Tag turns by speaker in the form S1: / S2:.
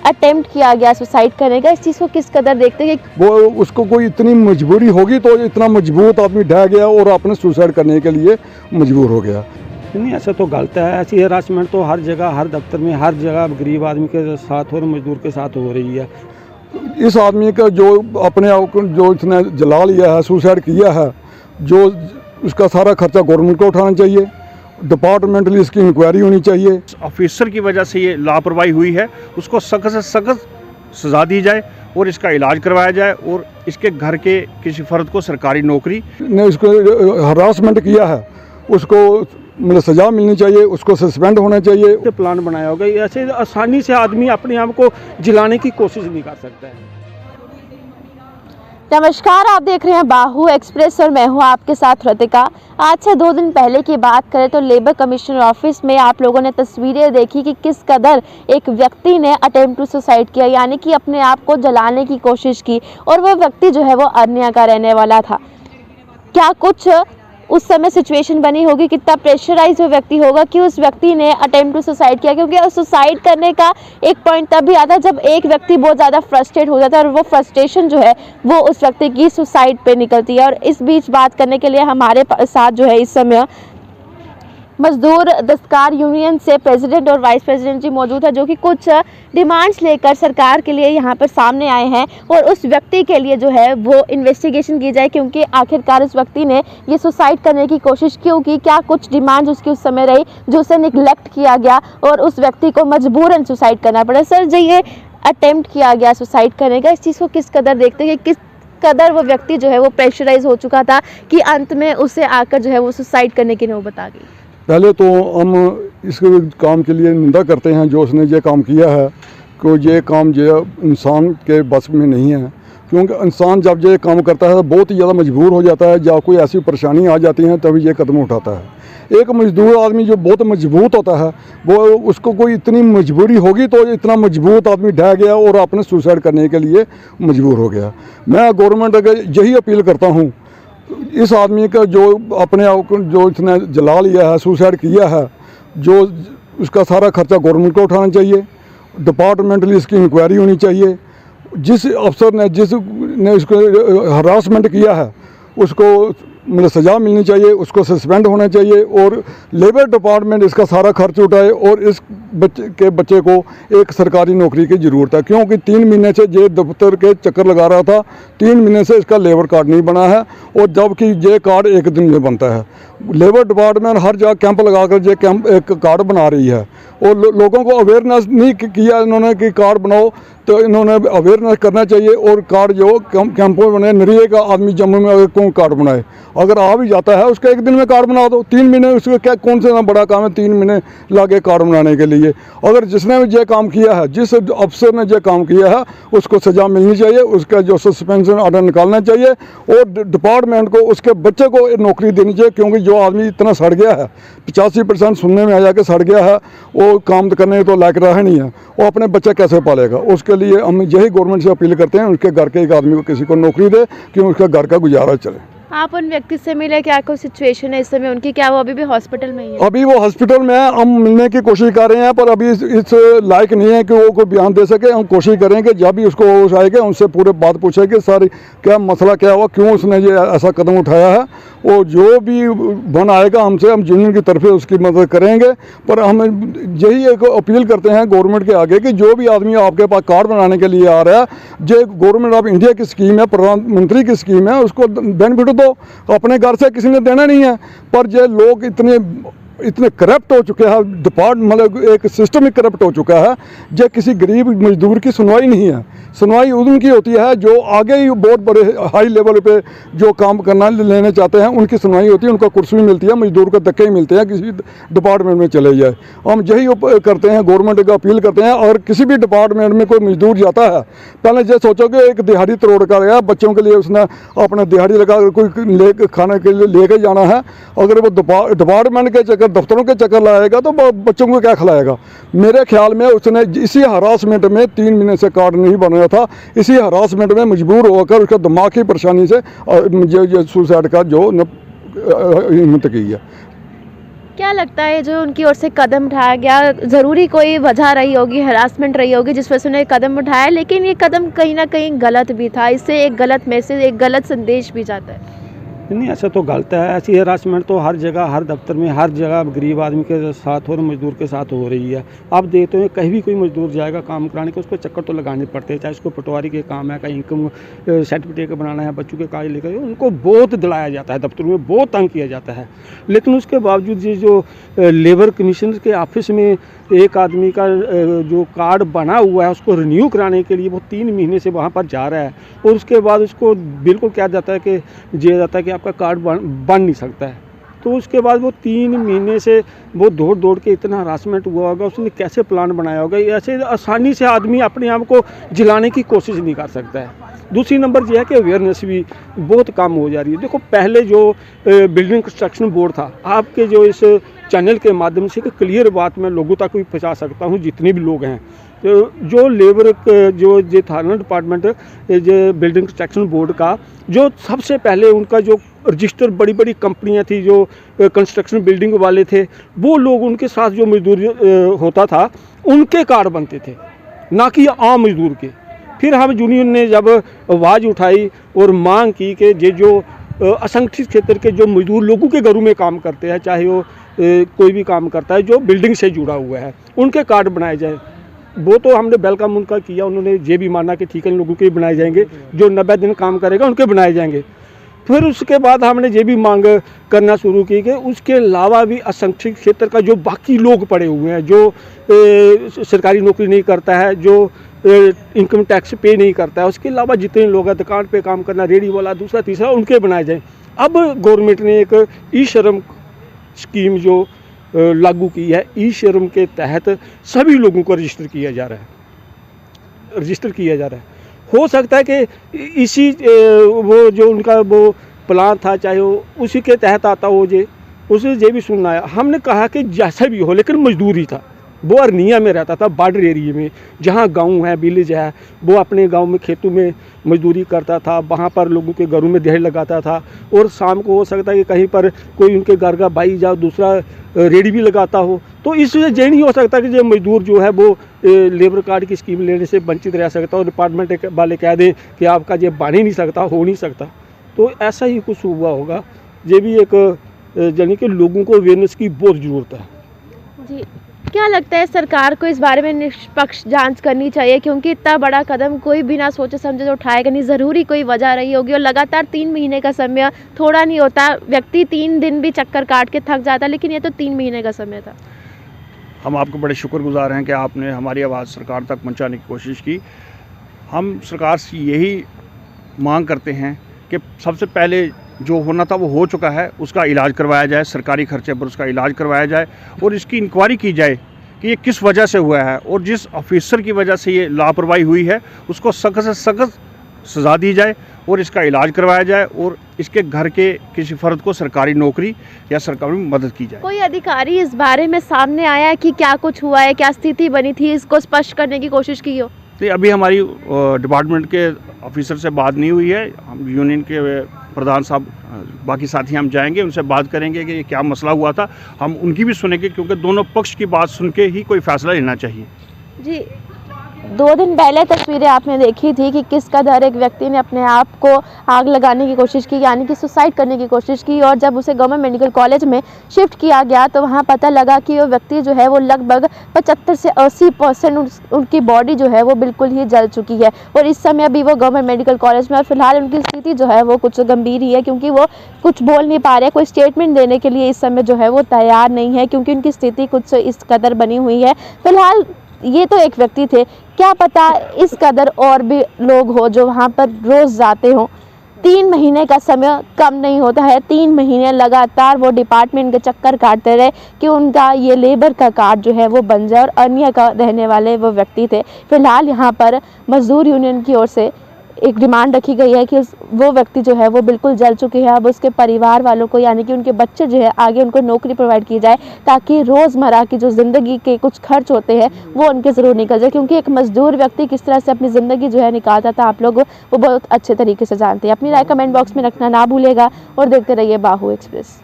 S1: Attempt किया गया suicide करने का, इस चीज़ को किस कदर देखते हैं?
S2: वो उसको कोई इतनी मजबूरी होगी तो इतना मजबूत आदमी ढह गया और अपने सुसाइड करने के लिए मजबूर हो गया।
S3: नहीं, ऐसा तो गलत है। ऐसी हरासमेंट तो हर जगह, हर दफ्तर में, हर जगह गरीब आदमी के साथ और मजदूर के साथ हो रही है।
S2: इस आदमी का जो अपने आप को जो इसने जला लिया है, सुसाइड किया है, जो उसका सारा खर्चा गवर्नमेंट को उठाना चाहिए, डिपार्टमेंटली इसकी इंक्वायरी होनी चाहिए।
S4: ऑफिसर की वजह से ये लापरवाही हुई है, उसको सख्त से सख्त सज़ा दी जाए और इसका इलाज करवाया जाए और इसके घर के किसी फर्द को सरकारी नौकरी
S2: ने इसको हरासमेंट किया है उसको मतलब सज़ा मिलनी चाहिए, उसको सस्पेंड होना चाहिए।
S3: प्लान बनाया होगा, ऐसे आसानी से आदमी अपने आप को जलाने की कोशिश नहीं कर सकता है।
S1: नमस्कार, आप देख रहे हैं बाहु एक्सप्रेस और मैं हूं आपके साथ रतिका। आज से 2 दिन पहले की बात करें तो लेबर कमिश्नर ऑफिस में आप लोगों ने तस्वीरें देखी कि किस कदर एक व्यक्ति ने अटेम्प्ट टू सुसाइड किया, यानी कि अपने आप को जलाने की कोशिश की, और वो व्यक्ति जो है वो अरनिया का रहने वाला था। क्या कुछ उस समय सिचुएशन बनी होगी, कितना प्रेशराइज वो व्यक्ति होगा कि उस व्यक्ति ने अटेम्प्ट टू सुसाइड किया, क्योंकि सुसाइड करने का एक पॉइंट तब भी आता है जब एक व्यक्ति बहुत ज़्यादा फ्रस्ट्रेट हो जाता है और वो फ्रस्ट्रेशन जो है वो उस व्यक्ति की सुसाइड पे निकलती है। और इस बीच बात करने के लिए हमारे साथ जो है इस समय मजदूर दस्तकार यूनियन से प्रेसिडेंट और वाइस प्रेसिडेंट जी मौजूद है, जो कि कुछ डिमांड्स लेकर सरकार के लिए यहाँ पर सामने आए हैं और उस व्यक्ति के लिए जो है वो इन्वेस्टिगेशन की जाए, क्योंकि आखिरकार उस व्यक्ति ने ये सुसाइड करने की कोशिश क्यों की, क्या कुछ डिमांड्स उसकी उस समय रही जो उसे निगलेक्ट किया गया और उस व्यक्ति को मजबूरन सुसाइड करना पड़ा। सर जी, ये अटेम्प्ट किया गया सुसाइड करने का, इस चीज़ को किस कदर देखते हैं, किस कदर वो व्यक्ति जो है वो प्रेशराइज हो चुका था कि अंत में उसे आकर जो है वो सुसाइड करने की नौबत आ गई?
S2: पहले तो हम इस काम के लिए निंदा करते हैं जो उसने ये काम किया है, कि ये काम जो इंसान के बस में नहीं है, क्योंकि इंसान जब ये काम करता है बहुत ही ज़्यादा मजबूर हो जाता है, जब कोई ऐसी परेशानी आ जाती है तभी ये कदम उठाता है। एक मजदूर आदमी जो बहुत मजबूत होता है, वो उसको कोई इतनी मजबूरी होगी तो इतना मजबूत आदमी ढह गया और अपने सुसाइड करने के लिए मजबूर हो गया। मैं गवर्नमेंट को यही अपील करता हूँ, इस आदमी का जो अपने आप को जो इसने जला लिया है, सुसाइड किया है, जो उसका सारा खर्चा गवर्नमेंट को उठाना चाहिए, डिपार्टमेंटली इसकी इंक्वायरी होनी चाहिए। जिस अफसर ने जिसने इसको हरासमेंट किया है उसको मतलब सज़ा मिलनी चाहिए, उसको सस्पेंड होना चाहिए और लेबर डिपार्टमेंट इसका सारा खर्च उठाए और इस बच्चे को एक सरकारी नौकरी की ज़रूरत है, क्योंकि 3 महीने से ये दफ्तर के चक्कर लगा रहा था, 3 महीने से इसका लेबर कार्ड नहीं बना है और जबकि ये कार्ड 1 दिन में बनता है। लेबर डिपार्टमेंट हर जगह कैंप लगाकर ये कैंप एक कार्ड बना रही है और लोगों को अवेयरनेस नहीं किया इन्होंने कि कार्ड बनाओ, तो इन्होंने अवेयरनेस करना चाहिए और कार्ड जो कैंपों बने, नरिये का आदमी जम्मू में अगर कौन कार्ड बनाए, अगर आ भी जाता है उसका 1 दिन में कार्ड बना दो। 3 महीने उसका क्या कौन सा बड़ा काम है 3 महीने लागे कार्ड बनाने के लिए। अगर जिसने भी ये काम किया है, जिस अफसर ने ये काम किया है उसको सज़ा मिलनी चाहिए, उसका जो सस्पेंशन ऑर्डर निकालना चाहिए और डिपार्टमेंट को उसके बच्चे को नौकरी देनी चाहिए, क्योंकि जो आदमी इतना सड़ गया है, 85% सुनने में आया कि सड़ गया है, वो काम करने तो लायक रहा नहीं है, वो अपने बच्चे कैसे पालेगा। उसके लिए हम यही गवर्नमेंट से अपील करते हैं उसके घर के एक आदमी को किसी को नौकरी दे कि उसका घर का गुजारा चले।
S1: आप उन व्यक्ति से मिले, क्या कोई सिचुएशन है इस समय उनकी, क्या वो अभी भी हॉस्पिटल में ही है?
S2: अभी वो हॉस्पिटल में है, हम मिलने की कोशिश कर रहे हैं पर अभी इस लायक नहीं है कि वो कोई बयान दे सके। हम कोशिश करेंगे जब भी उसको होश आएगा उनसे पूरे बात पूछेंगे, सारी क्या मसला क्या हुआ, क्यों उसने ये ऐसा कदम उठाया है, और जो भी बन आएगा हमसे, हम यूनियन की तरफ से उसकी मदद करेंगे। पर हम यही एक अपील करते हैं गवर्नमेंट के आगे कि जो भी आदमी आपके पास कार्ड बनाने के लिए आ रहा है, जो गवर्नमेंट ऑफ इंडिया की स्कीम है, प्रधानमंत्री की स्कीम है, उसको बेनिफिट दो। अपने घर से किसी ने देना नहीं है, पर ये लोग इतने करप्ट हो चुके हैं, मतलब एक सिस्टम ही करप्ट हो चुका है, जो किसी गरीब मजदूर की सुनवाई नहीं है। सुनवाई उनकी होती है जो आगे ही बहुत बड़े हाई लेवल पे जो काम करना लेने चाहते हैं, उनकी सुनवाई होती है, उनको कुर्सी मिलती है, मजदूर को धक्के ही मिलते हैं किसी डिपार्टमेंट में चले जाए। हम यही करते हैं, गवर्नमेंट को अपील करते हैं, और किसी भी डिपार्टमेंट में कोई मजदूर जाता है, पहले ये सोचो कि एक दिहाड़ी तोड़ कर गया, बच्चों के लिए उसने अपना दिहाड़ी लगा कोई खाने के लिए लेके जाना है, अगर वो डिपार्टमेंट के चक्कर, दफ्तरों के चक्कर लाएगा तो बच्चों को क्या खिलाएगा। मेरे ख्याल में उसने इसी हरासमेंट में 3 महीने से कार्ड नहीं बन रहा था, इसी हरासमेंट में मजबूर होकर उसका दिमाग की परेशानी से सुसाइड का जो हिम्मत की है।
S1: क्या लगता है जो उनकी ओर से कदम उठाया गया, ज़रूरी कोई वजह रही होगी, हरासमेंट रही होगी जिस वजह से उन्हें कदम उठाया, लेकिन ये कदम कहीं ना कहीं गलत भी था, इससे एक गलत मैसेज, एक गलत संदेश भी जाता है।
S3: नहीं, ऐसा तो गलत है। ऐसी हरासमेंट तो हर जगह, हर दफ्तर में, हर जगह गरीब आदमी के साथ और मजदूर के साथ हो रही है। आप देखते हैं कहीं भी कोई मजदूर जाएगा काम कराने के, उसको चक्कर तो लगाने पड़ते हैं, चाहे उसको पटवारी के काम है, कहीं इनकम सर्टिफिकेट बनाना है, बच्चों के कागज लेकर, उनको बहुत दिलाया जाता है, दफ्तरों में बहुत तंग किया जाता है। लेकिन उसके बावजूद ये जो लेबर कमीशनर के ऑफिस में एक आदमी का जो कार्ड बना हुआ है उसको रिन्यू कराने के लिए वो 3 महीने से वहाँ पर जा रहा है, और उसके बाद उसको बिल्कुल कहा जाता है कि कि आपका कार्ड बन नहीं सकता है। तो उसके बाद वो 3 महीने से वो दौड़ दौड़ के इतना हरासमेंट हुआ होगा, उसने कैसे प्लान बनाया होगा। ऐसे आसानी से आदमी अपने आप को जिलाने की कोशिश नहीं कर सकता है। दूसरी नंबर यह है कि अवेयरनेस भी बहुत कम हो जा रही है। देखो, पहले जो बिल्डिंग कंस्ट्रक्शन बोर्ड था, आपके जो इस चैनल के माध्यम से एक क्लियर बात मैं लोगों तक भी पहुँचा सकता हूँ, जितने भी लोग हैं, तो जो लेबर जो था ना डिपार्टमेंट, जो बिल्डिंग कंस्ट्रक्शन बोर्ड का, जो सबसे पहले उनका जो रजिस्टर बड़ी बड़ी कंपनियां थी, जो कंस्ट्रक्शन बिल्डिंग वाले थे, वो लोग उनके साथ जो मजदूर होता था उनके कार्ड बनते थे, ना कि आम मजदूर के। फिर हम यूनियन ने जब आवाज़ उठाई और मांग की कि ये जो असंगठित क्षेत्र के जो मजदूर लोगों के घरों में काम करते हैं, चाहे वो कोई भी काम करता है जो बिल्डिंग से जुड़ा हुआ है, उनके कार्ड बनाए जाए। वो तो हमने वेलकम उनका किया, उन्होंने ये भी माना कि ठीक है, लोगों के बनाए जाएंगे, जो 90 दिन काम करेगा उनके बनाए जाएंगे। फिर उसके बाद हमने ये भी मांग करना शुरू की कि उसके अलावा भी असंगठित क्षेत्र का जो बाकी लोग पड़े हुए हैं, जो सरकारी नौकरी नहीं करता है, जो इनकम टैक्स पे नहीं करता है, उसके अलावा जितने लोग हैं दुकान पे काम करना, रेडी वाला, दूसरा तीसरा, उनके बनाए जाएँ। अब गवर्नमेंट ने एक ई श्रम स्कीम जो लागू की है, ई श्रम के तहत सभी लोगों को रजिस्टर किया जा रहा है। हो सकता है कि इसी वो जो उनका वो प्लान था, चाहे वो उसी के तहत आता हो, उसे ये भी सुनना है। हमने कहा कि जैसा भी हो, लेकिन मजदूर ही था, वो अरनिया में रहता था, बॉर्डर एरिया में, जहाँ गांव है, विलेज है, वो अपने गांव में खेतों में मजदूरी करता था, वहाँ पर लोगों के घरों में दिहाड़ी लगाता था, और शाम को हो सकता है कि कहीं पर कोई उनके घर का भाई या दूसरा रेडी भी लगाता हो। तो इससे ये नहीं हो सकता कि जो मजदूर जो है वो लेबर कार्ड की स्कीम लेने से वंचित रह सकता, और डिपार्टमेंट वाले कह दें कि आपका ये बन ही नहीं सकता, हो नहीं सकता। तो ऐसा ही कुछ हुआ होगा। ये भी एक यानी कि लोगों को अवेयरनेस की बहुत ज़रूरत है।
S1: जी, क्या लगता है सरकार को इस बारे में निष्पक्ष जांच करनी चाहिए, क्योंकि इतना बड़ा कदम कोई बिना सोचे समझे तो उठाएगा नहीं, ज़रूरी कोई वजह रही होगी, और लगातार 3 महीने का समय थोड़ा नहीं होता, व्यक्ति 3 दिन भी चक्कर काट के थक जाता, लेकिन ये तो 3 महीने का समय था।
S4: हम आपको बड़े शुक्रगुजार हैं कि आपने हमारी आवाज़ सरकार तक पहुंचाने की कोशिश की। हम सरकार से यही मांग करते हैं कि सबसे पहले जो होना था वो हो चुका है, उसका इलाज करवाया जाए, सरकारी खर्चे पर उसका इलाज करवाया जाए, और इसकी इंक्वायरी की जाए कि ये किस वजह से हुआ है, और जिस ऑफिसर की वजह से ये लापरवाही हुई है उसको सख्त से सख्त सज़ा दी जाए, और इसका इलाज करवाया जाए, और इसके घर के किसी फ़र्द को सरकारी नौकरी या सरकारी मदद की जाए।
S1: कोई अधिकारी इस बारे में सामने आया है कि क्या कुछ हुआ है, क्या स्थिति बनी थी, इसको स्पष्ट करने की कोशिश की हो?
S4: तो अभी हमारी डिपार्टमेंट के ऑफिसर से बात नहीं हुई है। हम यूनियन के प्रधान साहब, बाकी साथी हम जाएंगे, उनसे बात करेंगे कि क्या मसला हुआ था, हम उनकी भी सुनेंगे, क्योंकि दोनों पक्ष की बात सुन के ही कोई फैसला लेना चाहिए।
S1: जी, 2 दिन पहले तस्वीरें आपने देखी थी कि किस कदर एक व्यक्ति ने अपने आप को आग लगाने की कोशिश की, यानी कि सुसाइड करने की कोशिश की, और जब उसे गवर्नमेंट मेडिकल कॉलेज में शिफ्ट किया गया तो वहां पता लगा कि वो व्यक्ति जो है वो लगभग 75 से 80% उनकी बॉडी जो है वो बिल्कुल ही जल चुकी है, और इस समय अभी वो गवर्नमेंट मेडिकल कॉलेज में, और फिलहाल उनकी स्थिति जो है वो कुछ गंभीर ही है, क्योंकि वो कुछ बोल नहीं पा रहे, कोई स्टेटमेंट देने के लिए इस समय जो है वो तैयार नहीं है, क्योंकि उनकी स्थिति कुछ इस कदर बनी हुई है। फिलहाल ये तो एक व्यक्ति थे, क्या पता इस कदर और भी लोग हो जो वहाँ पर रोज़ जाते हों। 3 महीने का समय कम नहीं होता है, 3 महीने लगातार वो डिपार्टमेंट के चक्कर काटते रहे कि उनका ये लेबर का कार्ड जो है वो बन जाए, और अन्य का रहने वाले वो व्यक्ति थे। फिलहाल यहाँ पर मजदूर यूनियन की ओर से एक डिमांड रखी गई है कि वो व्यक्ति जो है वो बिल्कुल जल चुके हैं, अब उसके परिवार वालों को, यानी कि उनके बच्चे जो है, आगे उनको नौकरी प्रोवाइड की जाए, ताकि रोज़मर्रा की जो ज़िंदगी के कुछ खर्च होते हैं वो उनके ज़रूर निकल जाए, क्योंकि एक मजदूर व्यक्ति किस तरह से अपनी ज़िंदगी जो है निकालता था, आप लोग वो बहुत अच्छे तरीके से जानते हैं। अपनी राय कमेंट बॉक्स में रखना ना भूलेगा, और देखते रहिए बाहू एक्सप्रेस।